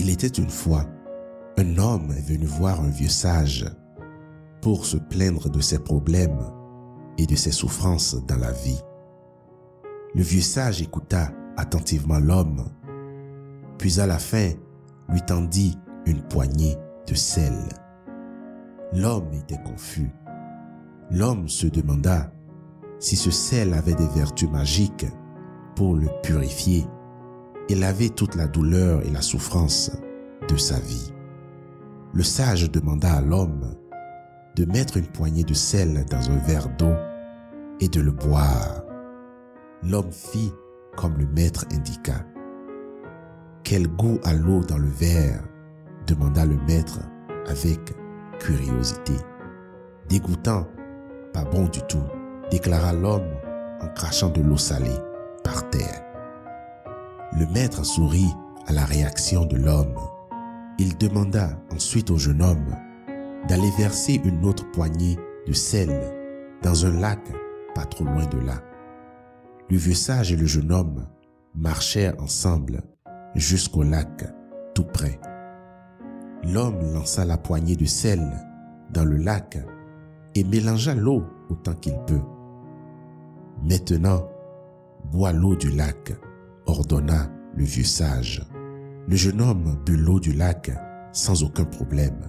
Il était une fois, un homme est venu voir un vieux sage pour se plaindre de ses problèmes et de ses souffrances dans la vie. Le vieux sage écouta attentivement l'homme, puis à la fin lui tendit une poignée de sel. L'homme était confus. L'homme se demanda si ce sel avait des vertus magiques pour le purifier et laver toute la douleur et la souffrance de sa vie. Le sage demanda à l'homme de mettre une poignée de sel dans un verre d'eau et de le boire. L'homme fit comme le maître indiqua. « Quel goût a l'eau dans le verre ?» demanda le maître avec curiosité. « Dégoûtant, pas bon du tout » déclara l'homme en crachant de l'eau salée par terre. Le maître sourit à la réaction de l'homme. Il demanda ensuite au jeune homme d'aller verser une autre poignée de sel dans un lac pas trop loin de là. Le vieux sage et le jeune homme marchèrent ensemble jusqu'au lac tout près. L'homme lança la poignée de sel dans le lac et mélangea l'eau autant qu'il peut. « Maintenant, bois l'eau du lac » ordonna le vieux sage. Le jeune homme but l'eau du lac sans aucun problème.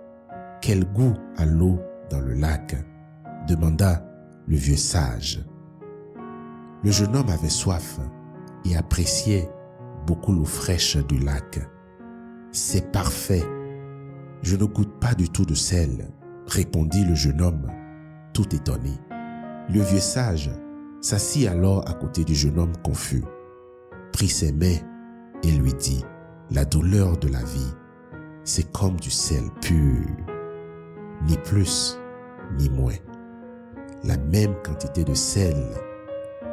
« Quel goût a l'eau dans le lac ?» demanda le vieux sage. Le jeune homme avait soif et appréciait beaucoup l'eau fraîche du lac. « C'est parfait. Je ne goûte pas du tout de sel, » répondit le jeune homme, tout étonné. Le vieux sage s'assit alors à côté du jeune homme confus, prit ses mains et lui dit « La douleur de la vie, c'est comme du sel pur, ni plus ni moins. La même quantité de sel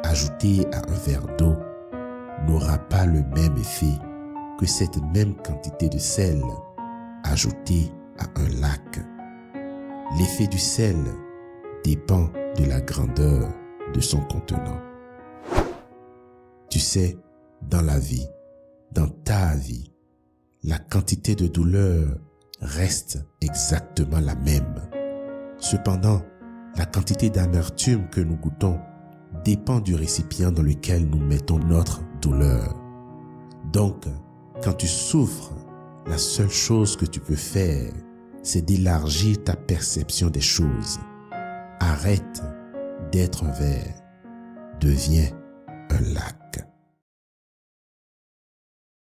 ajoutée à un verre d'eau n'aura pas le même effet que cette même quantité de sel ajoutée à un lac. L'effet du sel dépend de la grandeur de son contenant. » Tu sais, dans la vie, dans ta vie, la quantité de douleur reste exactement la même. Cependant, la quantité d'amertume que nous goûtons dépend du récipient dans lequel nous mettons notre douleur. Donc, quand tu souffres, la seule chose que tu peux faire, c'est d'élargir ta perception des choses. Arrête d'être un verre, deviens un lac.